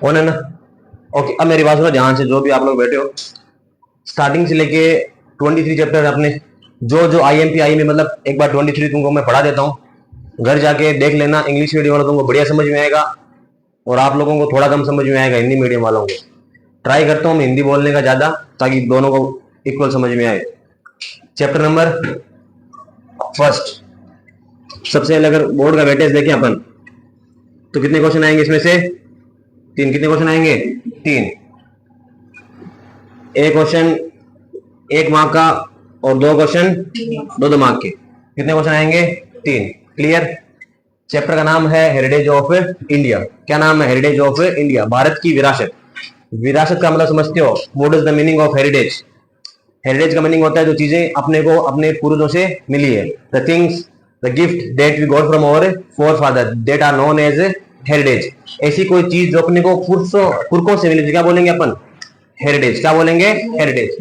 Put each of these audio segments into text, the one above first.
On है ना? Okay, अब मेरी बात सुनो ध्यान से, जो भी आप लोग बैठे हो, स्टार्टिंग से लेके 23 चैप्टर अपने जो जो आईएमपी आई में, मतलब एक बार 23 तुमको मैं पढ़ा देता हूँ, घर जाके देख लेना। इंग्लिश मीडियम वालों तुमको बढ़िया समझ में आएगा और आप लोगों को थोड़ा कम समझ में आएगा हिंदी मीडियम वालों को। ट्राई करता हूँ मैं हिंदी बोलने का ज्यादा, ताकि दोनों को इक्वल समझ में आए। चैप्टर नंबर फर्स्ट, सबसे पहले अगर बोर्ड का वेटेज देखें अपन, तो कितने क्वेश्चन आएंगे इसमें से? 3। कितने क्वेश्चन आएंगे? 3। एक क्वेश्चन 1 मार्क का और 2 क्वेश्चन 2 मार्क के। कितने क्वेश्चन आएंगे? 3। क्लियर? चैप्टर का नाम है हेरिटेज ऑफ इंडिया। क्या नाम है? हेरिटेज ऑफ इंडिया, भारत की विरासत। विरासत का मतलब समझते हो? What is the meaning of heritage? Heritage का मीनिंग होता है जो चीजें अपने को अपने पूर्वजों से मिली है, the things, the gift that we got from our forefather, that are known as heritage. ऐसी कोई चीज जो अपने को पुरखों से मिली, क्या बोलेंगे अपन? हेरिटेज। क्या बोलेंगे? हेरिटेज।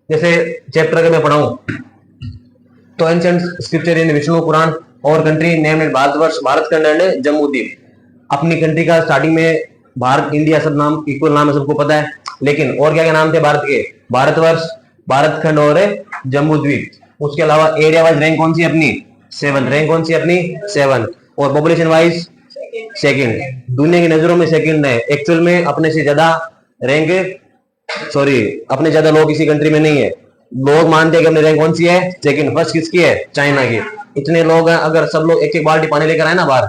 जैसे चैप्टर अगर मैं पढ़ाऊं तो एंशिएंट स्क्रिप्चर इन विष्णु पुराण और कंट्री नेम भारतवर्ष, भारत खंड एंड जम्मू द्वीप। अपनी कंट्री का स्टार्टिंग में भारत, इंडिया सब नाम इक्वल नाम है, सबको पता है। लेकिन और क्या क्या नाम थे भारत के? भारतवर्ष, भारत खंड और जम्मू द्वीप। उसके अलावा एरिया वाइज रैंक कौन सी अपनी? 7। रैंक कौन सी अपनी? 7। और पॉपुलेशन वाइज सेकंड, दुनिया की नजरों में सेकंड है। एक्चुअल में अपने से ज्यादा रैंक, सॉरी, अपने ज्यादा लोग किसी कंट्री में नहीं है। लोग मानते हैं कि अपनी रैंक कौन सी है? सेकंड। फर्स्ट किसकी है? चाइना की। इतने लोग हैं, अगर सब लोग एक एक बाल्टी पानी लेकर आए ना बाहर,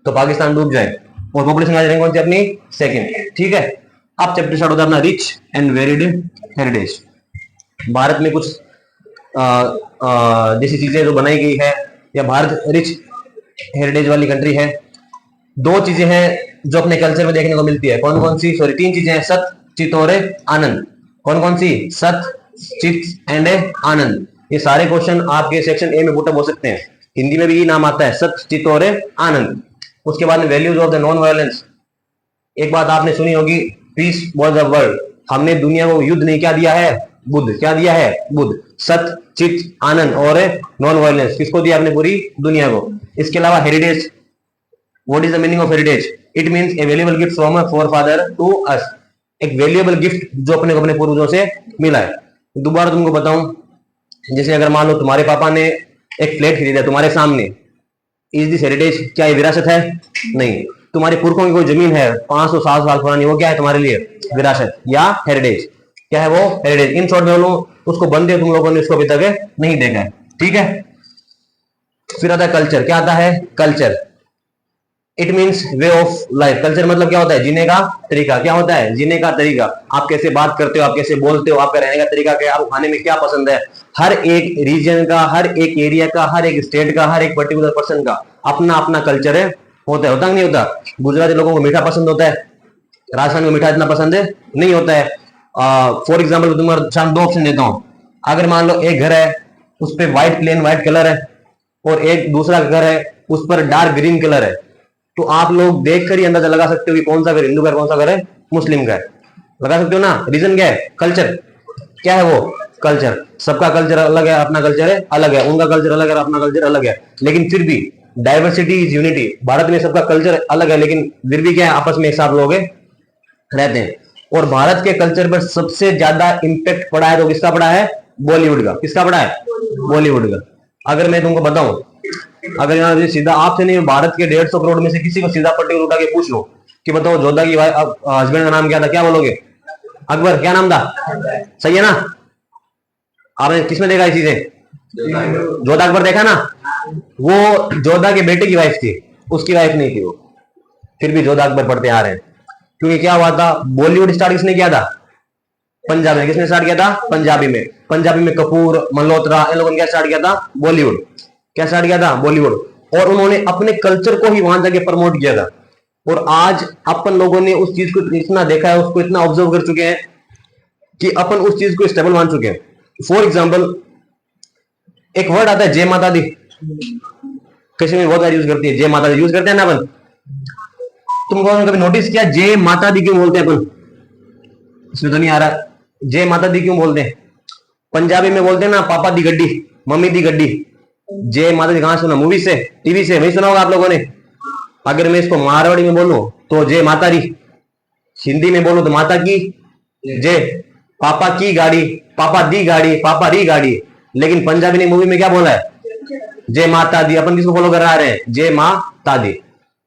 तो पाकिस्तान डूब जाए। और पॉपुलेशन वाइज रैंक कौन सी अपनी? सेकंड। ठीक है, अब चैप्टर स्टार्ट होता है अपना rich and varied heritage. Bharat में कुछ जैसी चीजें जो बनाई गई है, या भारत रिच हेरिटेज वाली कंट्री है। 2 चीजें हैं जो अपने कल्चर में देखने को मिलती है। कौन कौन सी? सॉरी, 3 चीजें हैं, सत, चित और आनंद। कौन कौन सी? सत, चित एंड आनंद। ये सारे क्वेश्चन आपके सेक्शन ए में पुटअप हो सकते हैं। हिंदी में भी ये नाम आता है, सत, चित और आनंद। उसके बाद में values of the non violence. एक बात आपने सुनी होगी, पीस वॉज द वर्ल्ड। हमने दुनिया को युद्ध नहीं क्या दिया है? बुद्ध। क्या दिया है? बुद्ध। सत, चित, आनंद और नॉन वायलेंस किसको दिया? आपने पूरी दुनिया को। इसके अलावा heritage, what is the meaning of heritage? It means a valuable gift from a forefather to us. एक वैल्यूएबल गिफ्ट जो अपने को अपने पूर्वजों से मिला है। दोबारा तुमको बताऊं, जैसे अगर मान लो तुम्हारे पापा ने एक फ्लैट खरीदा तुम्हारे सामने, इज दिस हेरिटेज? क्या ये विरासत है? नहीं। तुम्हारे पुरखों की कोई जमीन है 500-700 साल पुरानी, वो क्या है तुम्हारे लिए? विरासत या हेरिटेज। क्या है वो? हेरिटेज। इन शॉर्ट में बोलूं, उसको बंदे तुम लोगों ने उसको अभी तक नहीं देखा है। ठीक है, फिर आता है कल्चर। क्या आता है? Culture, it means way of life. Culture मतलब क्या होता है? जीने का तरीका। क्या होता है? जीने का तरीका। आप कैसे बात करते हो, आप कैसे बोलते हो, आपका रहने का तरीका क्या है, आपको खाने में क्या पसंद है। हर एक रीजन का, हर एक एरिया का, हर एक स्टेट का, हर एक पर्टिकुलर पर्सन का अपना अपना कल्चर है। होता है, होता नहीं होता? गुजराती लोगों को मीठा पसंद होता है, राजस्थान में मीठा इतना पसंद नहीं होता है। फॉर एग्जाम्पल तुम्हारे सामने 2 ऑप्शन देता हूँ। अगर मान लो एक घर है, उस पर व्हाइट, प्लेन व्हाइट कलर है, और एक दूसरा घर है उस पर डार्क ग्रीन कलर है, तो आप लोग देखकर ही अंदाजा लगा सकते हो कि कौन सा घर हिंदू का है, कौन सा घर है मुस्लिम का है। लगा सकते हो ना? रीजन क्या है? कल्चर। क्या है वो? कल्चर। सबका कल्चर अलग है, अपना कल्चर है अलग है, उनका कल्चर अलग है, अपना कल्चर अलग है। लेकिन फिर भी डाइवर्सिटी इज यूनिटी। भारत में सबका कल्चर अलग है, लेकिन फिर भी क्या है? आपस में एक साथ लोग रहते हैं। और भारत के कल्चर पर सबसे ज्यादा इंपैक्ट पड़ा है तो किसका पड़ा है? बॉलीवुड का। किसका पड़ा है? बॉलीवुड का। अगर मैं तुमको बताऊं, अगर यहाँ सीधा आपसे नहीं, भारत के 150 करोड़ में से किसी को सीधा पट्टी उठा के पूछ लो कि बताओ जोधा की हस्बैंड का नाम क्या था, क्या बोलोगे? अकबर। क्या नाम था? सही है ना? आपने किसमें देखा ये चीजें? जोधा अकबर देखा ना? वो जोधा के बेटे की वाइफ थी, उसकी वाइफ नहीं थी वो। फिर भी जोधा अकबर पढ़ते आ रहे हैं, क्योंकि क्या हुआ था? बॉलीवुड स्टार्ट किसने किया था? पंजाब में। किसने स्टार्ट किया था? पंजाबी में। पंजाबी में कपूर, मल्होत्रा, इन लोगों ने क्या स्टार्ट किया था? बॉलीवुड। क्या स्टार्ट किया था? बॉलीवुड। और उन्होंने अपने कल्चर को ही वहां जाके प्रमोट किया था। और आज अपन लोगों ने उस चीज को इतना देखा है, उसको इतना ऑब्जर्व कर चुके हैं कि अपन उस चीज को स्टेबल मान चुके हैं। फॉर एग्जाम्पल, एक वर्ड आता है जय माता दी, किसी में बहुत बार यूज करती है, जय माता दी यूज करते हैं ना अपन। तुमको कभी नोटिस किया जय माता दी क्यों बोलते हैं अपन? इसमें तो नहीं आ रहा, जय माता दी क्यों बोलते हैं? पंजाबी में बोलते हैं ना, पापा दी गड्डी, मम्मी दी गड्डी। जय माता दी कहां सुना? मूवी से, टीवी से, वही सुना होगा आप लोगों ने। अगर मैं इसको मारवाड़ी में बोलूं तो जय माता री, हिंदी में बोलूं तो माता की जय, पापा की गाड़ी, पापा दी गाड़ी, पापा री गाड़ी। लेकिन पंजाबी ने मूवी में क्या बोला है? जय माता दी। अपन किसको फॉलो कर आ रहे हैं? जय माता दी।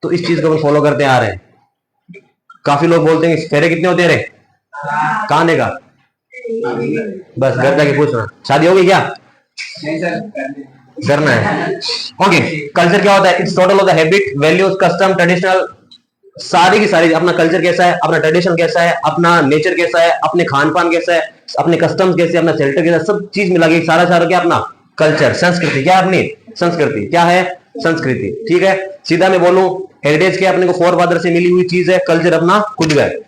तो इस चीज को अपन फॉलो करते आ रहे हैं। काफी लोग बोलते हैं फेरे कितने होते हैं रे? कहां देगा? बस घर जाके पूछना। शादी होगी क्या? करना है। ओके, कल्चर क्या होता है? It's total of the habit, values, custom, traditional, सारी की सारी। अपना कल्चर कैसा है, अपना ट्रेडिशन कैसा है, अपना नेचर कैसा है, अपने खान पान कैसा है, अपने कस्टम्स कैसे, अपना शेल्टर कैसा, सब चीज मिला के सारा सारा क्या अपना कल्चर, संस्कृति। क्या अपनी संस्कृति? क्या है? संस्कृति। ठीक है, सीधा मैं बोलूं हेरिटेज क्या? अपने को फोर फादर से मिली हुई चीज है। कल्चर अपना खुद का है।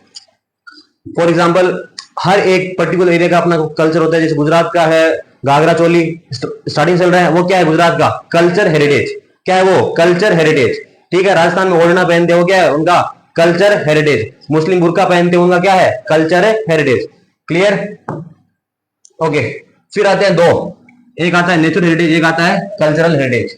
फॉर एग्जाम्पल, हर एक पर्टिकुलर एरिया का अपना कल्चर होता है। जैसे गुजरात का है घाघरा चोली, स्टार्टिंग चल रहा है, वो क्या है? गुजरात का कल्चर हेरिटेज। क्या है वो? Culture heritage. ठीक है, राजस्थान में ओढ़ना पहनते हो, क्या है उनका? Culture heritage. मुस्लिम बुर्का पहनते हैं, उनका क्या है? Culture heritage. क्लियर? ओके, फिर आते हैं दो, एक आता है नेचुरल हेरिटेज, एक आता है कल्चरल हेरिटेज।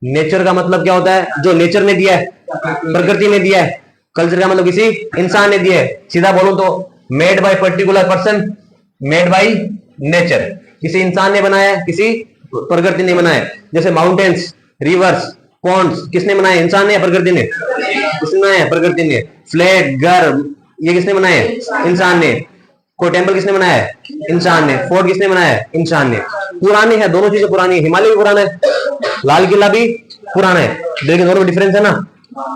नेचर का मतलब क्या होता है? जो नेचर ने दिया है, प्रकृति ने दिया है। कल्चर का मतलब किसी इंसान ने दिया है। सीधा बोलूं तो made by particular person, made by nature. किसी इंसान ने बनाया है, किसी प्रकृति ने बनाया है। जैसे माउंटेन्स, रिवर्स, पॉन्ड्स, किसने बनाए? इंसान ने या प्रकृति ने? किसने बनाया? प्रकृति ने। फ्लैट, घर, ये किसने बनाए? इंसान ने। कोई टेम्पल किसने बनाया है? इंसान ने। फोर्ट किसने बनाया है? इंसान ने। पुरानी है, दोनों चीजें पुरानी है। हिमालय भी पुराना है, लाल किला भी पुराना है, लेकिन दोनों में डिफरेंस है ना।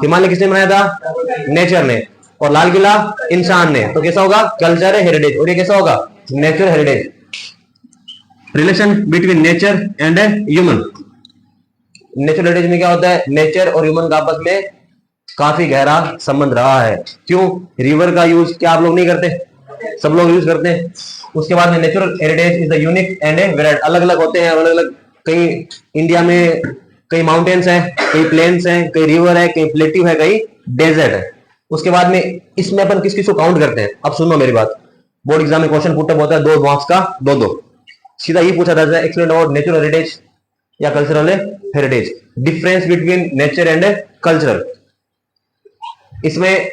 हिमालय किसने बनाया था? नेचर ने। और लाल किला इंसान ने। तो कैसा होगा? Culture heritage. और ये कैसा होगा? Nature heritage. Relation between nature and human. Natural heritage में क्या होता है? नेचर और ह्यूमन का आपस में काफी गहरा संबंध रहा है। क्यों? रिवर का यूज क्या आप लोग नहीं करते? सब लोग यूज करते हैं। उसके बाद में natural heritage is the unique and varied. अलग अलग होते हैं, अलग अलग। कहीं इंडिया में कई माउंटेन्स हैं, कई प्लेन्स हैं, कई रिवर है, कई प्लेट्यू है, कई डेजर्ट है। उसके बाद में इसमें अपन किस किस को काउंट करते हैं? अब सुनो मेरी बात। बोर्ड एग्जाम में क्वेश्चन पुटअप होता है 2 मार्क्स का, 2-2। सीधा ये पूछा जाता है एक्सप्लेन अबाउट नेचुरल हेरिटेज या cultural heritage. Difference between nature and cultural. इसमें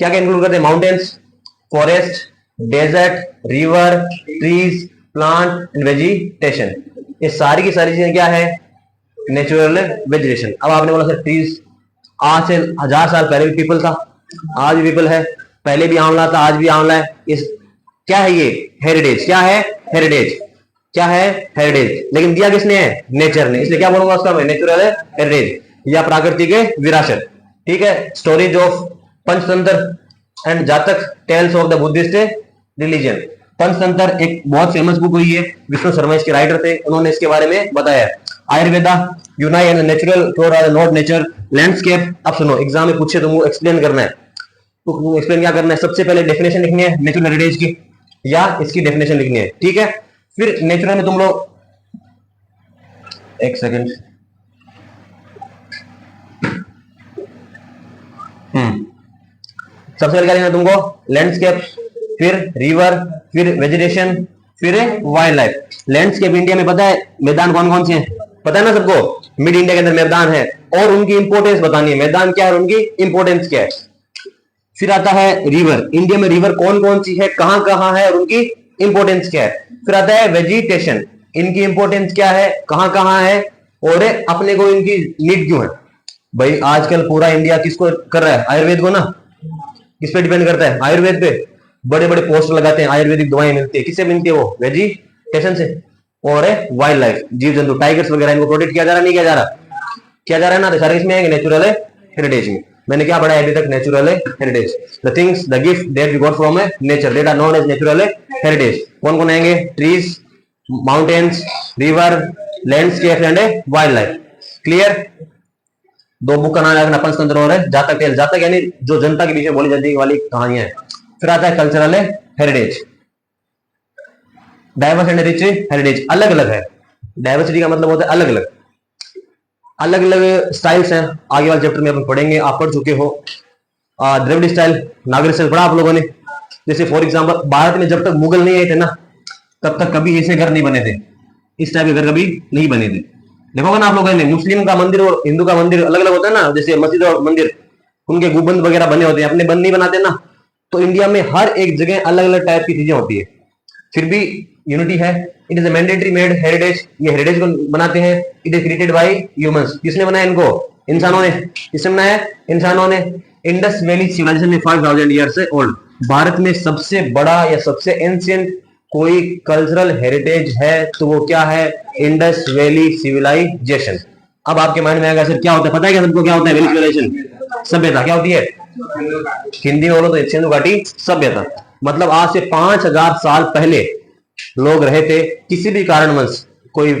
क्या क्या इंक्लूड करते हैं? Mountains, forest, desert, river, trees, plant and vegetation. ये सारी की सारी चीजें क्या है? Natural vegetation. अब आपने बोला सर ट्रीज, आज से 1000 साल पहले भी पीपल था, आज भी पीपल है, पहले भी आंवला था, आज भी आंवला है। इस क्या है? ये हेरिटेज। क्या है? हेरिटेज। क्या है? हेरिटेज। लेकिन दिया किसने है? नेचर ने। इसलिए क्या बोलूंगा उसका मैं? नेचुरल हेरिटेज या प्राकृतिक विरासत। ठीक है, stories of Panchatantra and Jataka, tales of the Buddhist religion. Panchatantra एक बहुत फेमस बुक हुई है, विष्णु शर्मा इसके राइटर थे, उन्होंने इसके बारे में बताया। Ayurveda, Unani and natural flora not nature, landscape. अब सुनो, एग्जाम में पूछे तो मुझे एक्सप्लेन करना है। तो एक्सप्लेन क्या करना है? सबसे पहले डेफिनेशन लिखनी है नेचुरल हेरिटेज की, या इसकी डेफिनेशन लिखनी है। ठीक है, फिर नेचुरल में तुम लोग, एक सेकेंड, सबसे पहले क्या लिखना तुमको? लैंडस्केप, फिर रिवर, फिर वेजिटेशन, फिर वाइल्ड लाइफ। लैंडस्केप इंडिया में पता है मैदान कौन कौन से हैं? पता है ना सबको? मिड इंडिया के अंदर मैदान है और उनकी इंपोर्टेंस बतानी है। मैदान क्या है और उनकी इंपोर्टेंस क्या है। फिर आता है रिवर, इंडिया में रिवर कौन कौन सी है, कहां कहां है और उनकी इंपोर्टेंस क्या है। फिर आता है वेजिटेशन, इनकी इंपोर्टेंस क्या है, कहां कहां है और अपने को इनकी नीड क्यों है। भाई आजकल पूरा इंडिया किसको कर रहा है? आयुर्वेद को ना। किस पे डिपेंड करता है? आयुर्वेद पे। बड़े बड़े पोस्टर लगाते हैं, आयुर्वेदिक दवाएं मिलती है। किससे मिलती है? वो वेजिटेशन से। और वाइल्ड लाइफ, जीव जंतु, टाइगर्स वगैरह, इनको प्रोटेक्ट किया जा रहा, नहीं किया जा रहा? किया जा रहा है ना। तो सारे इसमें है नेचुरल हेरिटेज में। मैंने क्या पढ़ा है अभी तक? Natural heritage, the things, the gift that we got from nature, that are known as natural heritage. कौन कौन आएंगे? Trees, mountains, river, landscape and wildlife. Clear? 2 book का नाम रखना, पंचतंत्र और जातक टेल। जातक यानी जो जनता के बीच में बोली जाती वाली कहानियां है। फिर आता है cultural heritage, diverse and rich heritage. अलग अलग है। डाइवर्सिटी का मतलब होता है अलग अलग, अलग अलग स्टाइल्स हैं। आगे वाले चैप्टर में अपन पढ़ेंगे, आप पढ़ चुके हो। द्रविड़ स्टाइल, नागरी स्टाइल पढ़ा आप लोगों ने। जैसे फॉर एग्जांपल, भारत में जब तक मुगल नहीं आए थे ना, तब तक कभी ऐसे घर नहीं बने थे, इस टाइप के घर कभी नहीं बने थे। देखोगे ना आप लोगों ने, मुस्लिम का मंदिर और हिंदू का मंदिर अलग अलग होता है ना, जैसे मस्जिद और मंदिर उनके गुंबद वगैरह बने होते हैं, अपने बंद नहीं बनाते ना। तो इंडिया में हर एक जगह अलग अलग टाइप की चीजें होती है, फिर भी यूनिटी है। It is a mandatory made heritage, ये हेरिटेज को बनाते हैं। It is created by humans, किसने बनाया इनको? इंसानों ने। किसने बनाया? इंसानों ने। इंडस वैली सिविलाइजेशन में 5000 ईयर से ओल्ड। भारत में सबसे बड़ा या सबसे एंशियंट कोई कल्चरल हेरिटेज है तो वो क्या है? Indus valley civilization. अब आपके माइंड में आएगा सर क्या होता है, पता है क्या सबको क्या होता है वैली सिविलाइजेशन? सभ्यता। क्या होती है? हिंदी में बोलो तो सिंधु घाटी सभ्यता। मतलब आज से 5000 साल पहले लोग रहे थे, किसी भी कारणवश कोई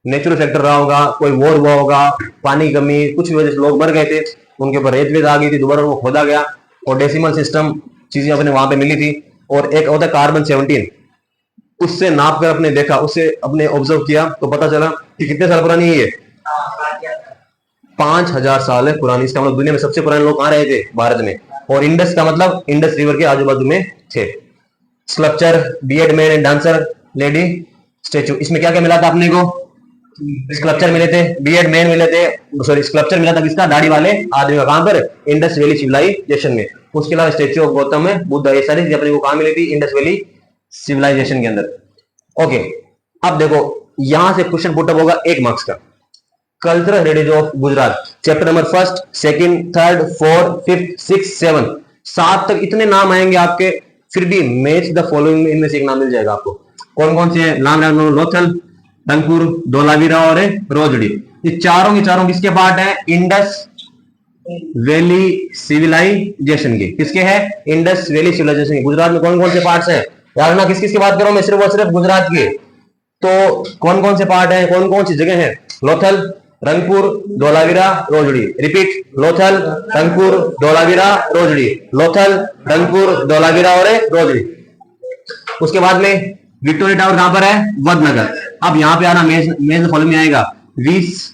नेचुरल फैक्टर रहा होगा, कोई वॉर हुआ होगा, पानी की कमी, कुछ भी वजह से लोग मर गए थे, उनके ऊपर रेत वेत आ गई थी, दोबारा वो खोदा गया और डेसिमल सिस्टम चीजें अपने वहां पे मिली थी। और एक होता है कार्बन 17, उससे नाप कर अपने देखा, उससे अपने ऑब्जर्व किया तो पता चला कि कितने साल पुरानी है ये? 5000 साल है पुरानी। इसका मतलब दुनिया में सबसे पुराने लोग कहां रहे थे? भारत में। और इंडस का मतलब इंडस रिवर के आजू बाजू में थे। Sculpture, beard man and dancer lady statue, इसमें क्या क्या मिला था अपने को? स्कल्पचर मिले थे, बियर्ड मैन मिले थे, सॉरी स्कल्पचर मिला था किसका? दाढ़ी वाले आदमी का। कहां पर? इंडस वैली सिविलाइजेशन में। उसके अलावा स्टेचू ऑफ गौतम है, बुद्ध, ये सारी अपने को कहां मिली थी? इंडस वैली सिविलाइजेशन के अंदर। ओके, अब देखो यहां से क्वेश्चन पुटअप होगा 1 मार्क्स का। Cultural heritage of Gujarat, chapter number 1, 2, 3, 4, 5, 6, 7, 7 तक इतने नाम आएंगे आपके, फिर भी मैच द फॉलोइंग में इनमें से एक नाम मिल जाएगा आपको। कौन कौन से नाम? लोथल, रंगपुर, धोलावीरा और रोजड़ी। ये चारों के चारों किसके पार्ट है? इंडस वैली सिविलाइजेशन के। किसके हैं? इंडस वैली सिविलाइजेशन के। गुजरात में कौन कौन से पार्ट्स हैं? यार ना किस किस की बात करो मैं, सिर्फ और सिर्फ गुजरात के। तो कौन कौन से पार्ट हैं, कौन कौन सी जगह है? लोथल, रंगपुर, धोलावीरा, रोजड़ी। रिपीट, लोथल, रंगपुर, धोलावीरा, रोजड़ी। लोथल, रंगपुर, धोलावीरा और रोजड़ी। उसके बाद में विक्टोरिया टावर कहां पर है? वडनगर। अब यहां पे आना मेज फॉलो में आएगा 20।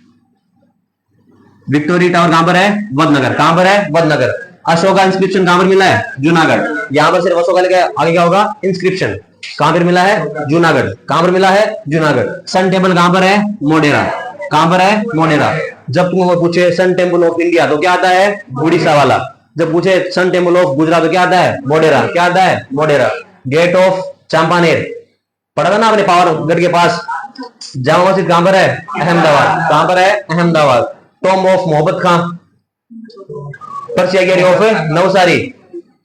विक्टोरिया टावर कहां पर है? वडनगर। कहां पर है? वडनगर। अशोका इंस्क्रिप्शन कहां पर मिला है? जूनागढ़। यहां पर सिर्फ अशोका लिखा है, आगे क्या होगा? इंस्क्रिप्शन। कहां पर मिला है? जूनागढ़। कहां पर मिला है? जूनागढ़। सन टेम्पल कहां पर है? मोढेरा। कहां पर है? मोढेरा। जब तुम पूछे सन टेम्पल ऑफ इंडिया तो क्या आता है? उड़ीसा वाला। जब पूछे सन टेम्पल ऑफ गुजरात तो क्या आता है? मोढेरा। क्या आता है? मोढेरा। गेट ऑफ चंपानेर पढ़ा था ना आपने, पावरगढ़ के पास। जामा मस्जिद कहां पर है? अहमदाबाद। कहां पर है? अहमदाबाद। टॉम ऑफ मोहब्बत खां, पर्सिया गेट ऑफ नवसारी।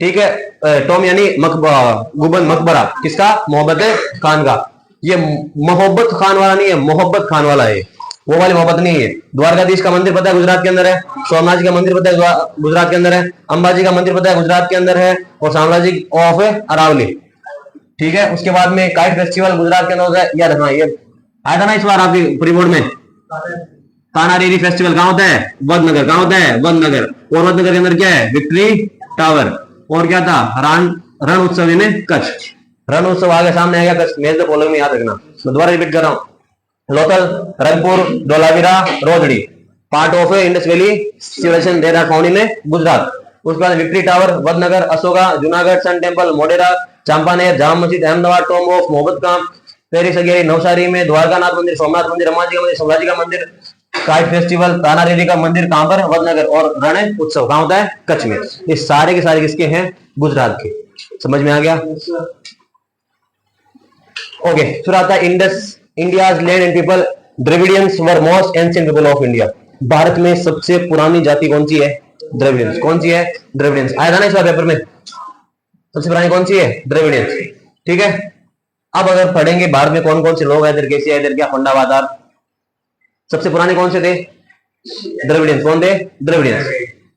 ठीक है, टॉम यानी गुबन मकबरा किसका? मोहब्बत खान का। ये मोहब्बत खान वाला नहीं है, मोहब्बत खान वाला है, वो वाली मोहब्बत नहीं है। द्वारकाधीश का मंदिर पता है गुजरात के अंदर है। सोमनाथ जी का मंदिर पता है गुजरात के अंदर है। अंबाजी का मंदिर पता है गुजरात के अंदर है। और साम्राज्य ऑफ अरावली। ठीक है, उसके बाद में काइट फेस्टिवल गुजरात के अंदर होता है। याद रखना, ये आया था ना इस बार आपकी प्री बोर्ड में। कानारेरी फेस्टिवल कहां होता है? वडनगर। कहां होता है? वडनगर। और वडनगर के अंदर क्या है? Victory tower. और क्या था? रण उत्सव इन कच्छ। रण उत्सव आगे सामने आएगा कच्छ। मेज द फॉलोइंग में याद रखना। मैं दोबारा रिपीट कर रहा हूं। Lothal, Rangpur, Dholavira, Rojdi part of Indus valley civilization, there are found in Gujarat. उसके बाद victory tower, Vadnagar, Ashoka, Junagadh, sun temple, Modhera, Champaner, Jama Masjid, Ahmedabad, Tom of मोहब्बत खां, पेरिस अगेरी, नवसारी में द्वारकानाथ मंदिर, सोमनाथ मंदिर, अम्बाजी का मंदिर, सोमराजी का मंदिर, काइट फेस्टिवल, तानारेरी का मंदिर कहां पर? वडनगर। और रण उत्सव कहां होता है? कच्छ में। ये सारे के सारे किसके हैं? गुजरात के। समझ में आ गया? ओके, फिर आता है Indus, India's land and people. Dravidians were most ancient people of India. Bharat में सबसे पुरानी जाति कौन सी है? द्रविडियंस। कौन सी है? द्रविडियंस। आया था ना इस बार पेपर में, सबसे पुरानी कौन सी है? द्रविडियंस। ठीक है, अब अगर पढ़ेंगे भारत में कौन कौन से लोग आए, इधर कैसे आए, इधर क्या फंडावादार, सबसे पुराने कौन से थे? द्रविडियंस। कौन थे? द्रविडियंस।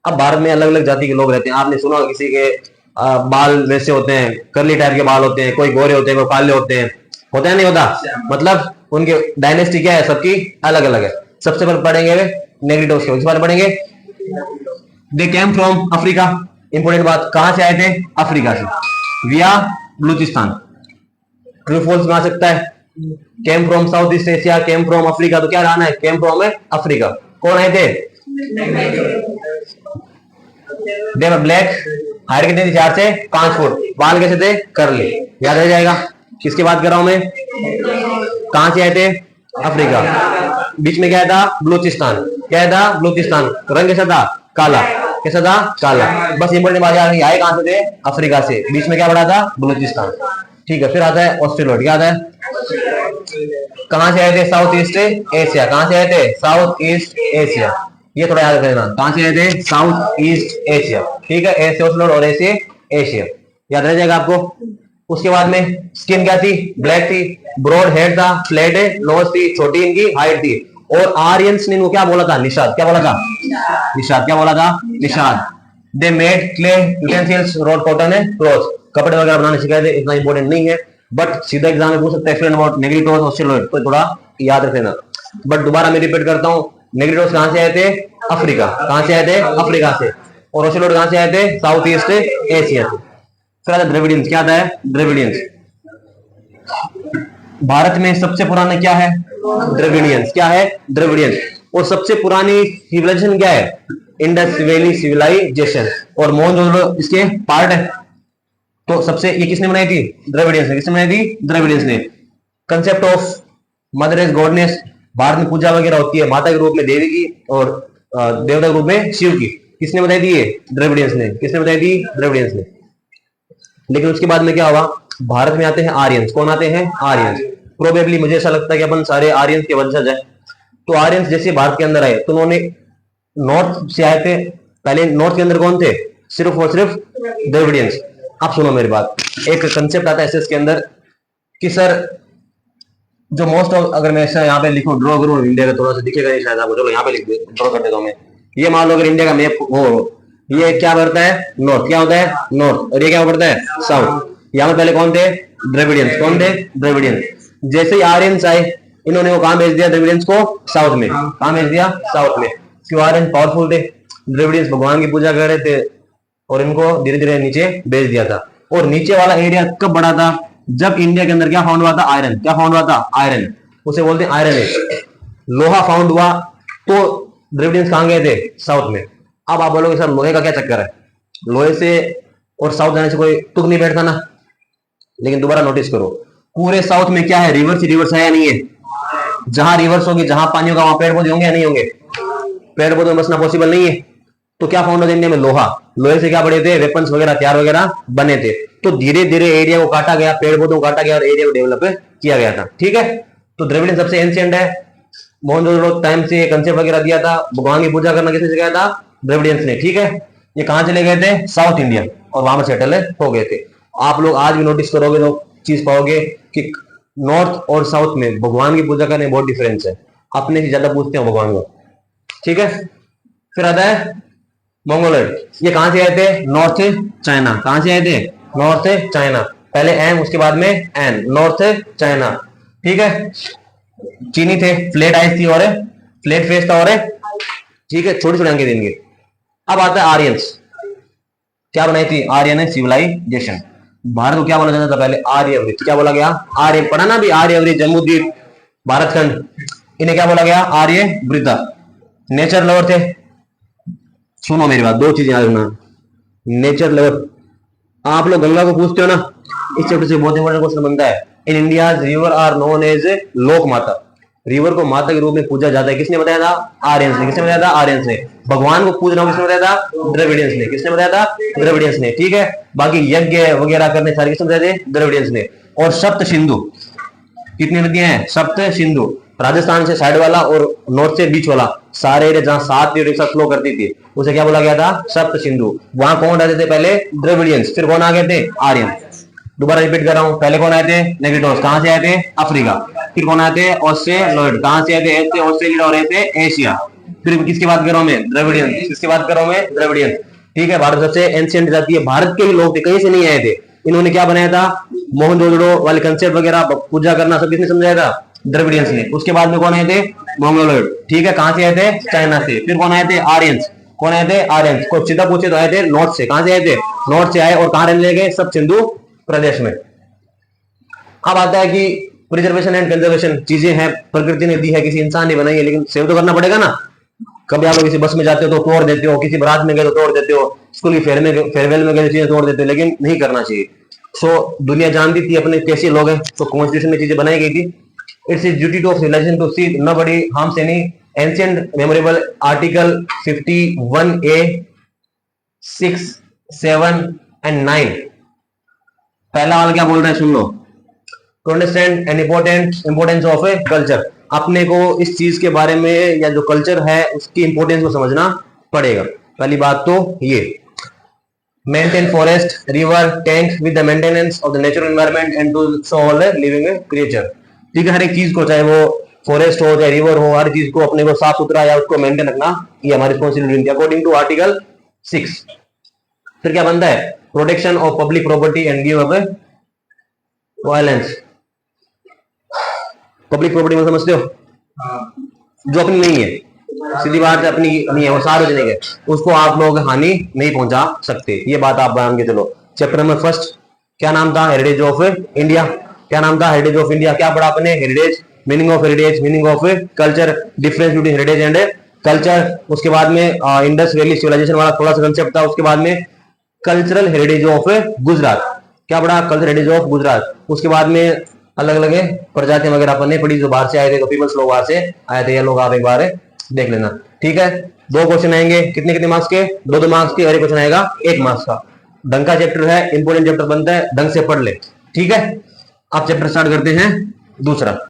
अब भारत में अलग अलग जाति के लोग रहते हैं। आपने सुना किसी के बाल वैसे होते हैं, करली टाइप के बाल होते हैं, कोई गोरे होते हैं, कोई काले होते हैं, होता है नहीं होता? मतलब उनके डायनेस्टी क्या है? सबकी अलग अलग है। सबसे पहले पढ़ेंगे नेग्रिटोस के बारे में पढ़ेंगे। दे केम फ्रॉम अफ्रीका। इंपोर्टेंट बात, कहां से आए थे? अफ्रीका से, विया बलूचिस्तान। ट्रू फॉल्स में आ सकता है। Came from south east Asia, came from Africa, तो क्या रहना है? केम फ्रॉम है अफ्रीका। कौन आए थे? दे वर ब्लैक, हाइट कितनी थी? 4 से 5 फुट। बाल कैसे थे? कर्ली। याद रह जाएगा। किसकी बात कर रहा हूं मैं? कहां से आए थे? अफ्रीका। बीच में क्या था? बलूचिस्तान। क्या था? बलूचिस्तान। रंग कैसा था? काला। कैसा था? काला। बस इंपॉर्टेंट बात याद नहीं, आए कहां से थे? अफ्रीका से। बीच में क्या पड़ा था? बलूचिस्तान। ठीक है, फिर आता है ऑस्ट्रेलोइड। क्या आता है? कहां से आए थे? South east Asia. कहां से आए थे? South east Asia. ये थोड़ा याद रखना, कहां से आए थे? South east Asia. ठीक है, ए से ऑस्ट्रेलोइड और ए से एशिया, याद रह जाएगा आपको। उसके बाद में स्किन क्या थी? ब्लैक थी। ब्रॉड हेड था, फ्लैट है, नोज थी, छोटी इनकी हाइट थी। और आर्यंस ने इनको क्या बोला था? निषाद। क्या बोला था? निषाद। क्या बोला था? Nishad. They made clay utensils, road cotton है क्लॉथ, कपड़े वगैरह बनाने सिखाए थे। इतना इंपॉर्टेंट नहीं है, बट सीधा एग्जाम में पूछ सकते हैं एक्सप्लेन अबाउट नेग्रिटोस ऑस्ट्रेलोइड, तो थोड़ा याद रख लेना। बट दोबारा मैं रिपीट करता हूँ, नेग्रिटोस कहां से आए थे? अफ्रीका। कहां से आए थे? अफ्रीका से। और ऑस्ट्रेलोइड कहां से आए थे? साउथ ईस्ट एशिया से। फिर आता है द्रविडियंस। क्या आता है? द्रविडियंस। भारत में सबसे पुराना क्या है? द्रविडियंस। क्या है? द्रविडियंस। और सबसे पुरानी सिविलाइजेशन क्या है? Indus valley civilization. और मोहनजोदड़ो इसके पार्ट है। तो सबसे ये किसने बनाई थी? द्रविडियंस ने। किसने बनाई थी? द्रविडियंस ने। Concept of mother as goddess, Bharat में पूजा वगैरह होती है माता के रूप में देवी की और देवता के रूप में शिव की, किसने बताई थी? ये द्रविडियंस ने। किसने बताई थी? द्रविडियंस ने। लेकिन उसके बाद में क्या हुआ? भारत में आते हैं आर्यंस। कौन आते हैं? आर्यंस। प्रोबेबली मुझे ऐसा लगता है कि अपन सारे आर्यंस के वंशज हैं। तो आर्यंस जैसे भारत के अंदर आए तो उन्होंने नॉर्थ से आए थे। पहले नॉर्थ के अंदर कौन थे? सिर्फ और सिर्फ द्रविडियंस। आप सुनो मेरी बात, एक कंसेप्ट आता है एसएस के अंदर कि सर जो मोस्ट ऑफ, अगर मैं ऐसा यहाँ पे लिखूं, ड्रॉ करूं इंडिया का, थोड़ा सा दिखेगा नहीं शायद आपको, चलो यहाँ पे लिख ड्रॉ कर देता हूं मैं। ये मान लो अगर इंडिया का मैप हो, ये क्या पड़ता है? नॉर्थ। क्या होता है? नॉर्थ। और ये क्या पड़ता है? साउथ। यहाँ पे पहले कौन थे? द्रविडियंस। कौन थे? द्रविडियंस। जैसे ही आर्यंस आए, इन्होंने वो कहां भेज दिया? द्रविडियंस को साउथ में। कहां भेज दिया? साउथ में। क्यों? आर्यंस पावरफुल थे, द्रविडियंस भगवान की पूजा कर रहे थे, और इनको धीरे धीरे नीचे भेज दिया था। और नीचे वाला एरिया कब बढ़ा था? जब इंडिया के अंदर क्या फाउंड हुआ था? आयरन। क्या फाउंड हुआ था? आयरन। उसे बोलते हैं आयरन एज। लोहा फाउंड हुआ तो द्रविडियंस कहां गए थे? साउथ में। अब आप बोलोगे सर लोहे का क्या चक्कर है? लोहे से और साउथ जाने से कोई तुक नहीं बैठता ना। लेकिन दोबारा नोटिस करो, पूरे साउथ में क्या है? रिवर्स ही रिवर्स है या नहीं है? जहां रिवर्स होगी, जहां पानी होगा, वहां पेड़ पौधे होंगे या नहीं होंगे? पेड़ पौधे बसना पॉसिबल नहीं है। तो क्या फाउंड होता है इंडिया में? लोहा। लोहे से क्या बने थे? वेपन्स वगैरह, हथियार वगैरह बने थे। तो धीरे धीरे एरिया को काटा गया, पेड़ पौधों को काटा गया और एरिया को डेवलप किया गया था। ठीक है, तो द्रविडियन सबसे एंशिएंट है। मोहनजोदड़ो टाइम से कंसेप्ट वगैरह दिया था। भगवान की पूजा करना किसने सिखाया था? द्रविडियंस ने। ठीक है, ये कहां चले गए थे? साउथ इंडिया, और वहां पर सेटल हो गए थे। आप लोग आज भी नोटिस करोगे तो चीज पाओगे कि नॉर्थ और साउथ में भगवान की पूजा करने में बहुत डिफरेंस है। अपने से ज्यादा पूछते हैं भगवान को। ठीक है, फिर आता है मंगोलॉइड। ये कहां से आए थे? North China. कहां से आए थे? North China. पहले एम, उसके बाद में एन, नॉर्थ चाइना। ठीक है, चीनी थे, फ्लैट आइस थी और फ्लैट फेस था, और ठीक है, छोटी छोटी आंखें देंगे। अब आता है आर्यंस। क्या बनाई थी? आर्यन सिविलाइजेशन। भारत को क्या बोला जाता था पहले? आर्यवृत। क्या बोला गया? आर्य। पढ़ा ना भी, आर्यवृत, जम्बूद्वीप, भारतखंड, इन्हें क्या बोला गया? आर्यवृत। नेचर लवर थे। सुनो मेरी बात, दो चीजें याद रखना। नेचर लवर, आप लोग गंगा को पूछते हो ना, इस चैप्टर से बहुत इंपॉर्टेंट क्वेश्चन बनता है। In India river are known as Lok Mata. River को माता के रूप में पूजा जाता है। किसने बताया था? आर्यंस ने। किसने बताया था? आर्यंस ने। भगवान को पूजना किसने बताया था? द्रविडियंस ने। किसने बताया था? द्रविडियंस ने। ठीक है, बाकी यज्ञ वगैरह करने सारे किसने बताए थे? द्रविडियंस ने। और सप्त सिंधु, कितनी नदियां हैं? सप्त सिंधु। राजस्थान से साइड वाला और नॉर्थ से बीच वाला, सारे एरिया जहां 7 रिवर एक साथ फ्लो करती थी, उसे क्या बोला गया था? सप्त सिंधु। वहां कौन रहते थे पहले? द्रविडियंस। फिर कौन आ गए थे? आर्यन। दोबारा रिपीट कर रहा हूं, पहले कौन आए थे? नेग्रिटोस। कहां से आए थे? अफ्रीका। फिर कौन आए थे? ऑस्ट्रेलोइड। कहां से आए थे? ऐसे ऑस्ट्रेलिया और ऐसे एशिया। फिर किसकी बात कर रहा हूं मैं? द्रविडियन। किसकी बात कर रहा हूं मैं? द्रविडियन। ठीक है, भारत सबसे एंशिएंट जाति है। भारत के ही लोग थे, कहीं से नहीं आए थे। इन्होंने क्या बनाया था? मोहनजोदड़ो वाले कंसेप्ट वगैरह, पूजा करना, सब किसने समझाया था? द्रविडियंस ने। उसके बाद में कौन आए थे? मंगोलॉइड। ठीक है, कहां से आए थे? चाइना से। फिर कौन आए थे? आर्यंस। कौन आए थे? आर्यंस। को सीधा पूछे तो आए थे नॉर्थ से। कहां से आए थे? नॉर्थ से आए, और कहां रहने लगे? सब सिंधु प्रदेश में। अब आता है कि प्रिजर्वेशन एंड कंजर्वेशन चीजें हैं, प्रकृति ने दी है, किसी इंसान ने बनाई है, लेकिन सेव तो करना पड़ेगा ना। कभी आप लोग किसी बस में जाते हो तो तोड़ देते हो, किसी बारात में गए तो तोड़ देते हो, स्कूल की फेयरवेल में गए चीजें तोड़ देते हो, लेकिन नहीं करना चाहिए। सो दुनिया जानती थी अपने कैसे लोग हैं, तो कॉन्स्टिट्यूशन में चीजें बनाई गई थी। It's is duty to civilization to see nobody harms any ancient memorable article 51A 6, 7 and 9। पहला वाला क्या बोल रहा है सुन लो, to understand an importance of a culture, अपने को इस चीज के बारे में या जो कल्चर है उसकी इंपोर्टेंस को समझना पड़ेगा। पहली बात तो ये, maintain forest river tank with the maintenance of the natural environment and to all living creature. ठीक है, हर एक चीज को, चाहे वो फॉरेस्ट हो चाहे रिवर हो, हर चीज को अपने को साफ सुथरा या उसको मेंटेन रखना, ये हमारी रिस्पॉन्सिबिलिटी अकॉर्डिंग टू आर्टिकल 6। फिर क्या बनता है, protection of public property and give up violence. Public property में समझते हो, जो अपनी नहीं है, सीधी बात है, अपनी नहीं है, वो सार्वजनिक है, उसको आप लोग हानि नहीं पहुंचा सकते। ये बात आप मान के चलो। चैप्टर नंबर फर्स्ट क्या नाम था, हेरिटेज ऑफ इंडिया। क्या नाम था, हेरिटेज ऑफ इंडिया। क्या पढ़ा आपने, heritage, meaning of heritage, meaning of culture, difference between heritage and culture. उसके बाद में इंडस वैली सिविलाइजेशन वाला थोड़ा सा कंसेप्ट था। उसके बाद में कल्चरल हेरिटेज ऑफ गुजरात। क्या पढ़ा, कल्चरल हेरिटेज ऑफ गुजरात। उसके बाद में अलग अलग प्रजातियां वगैरह अपन ने पढ़ी, जो बाहर से आए थे, तो पीपल्स लोग बाहर से आए थे, ये लोग आप एक बार देख लेना। ठीक है, 2 क्वेश्चन आएंगे, कितने कितने मार्क्स के, 2 मार्क्स के, और एक क्वेश्चन आएगा 1 मार्क्स का। ढंग का चैप्टर है, इंपोर्टेंट चैप्टर बनता है, ढंग से पढ़ ले। ठीक है, अब चैप्टर स्टार्ट करते हैं दूसरा।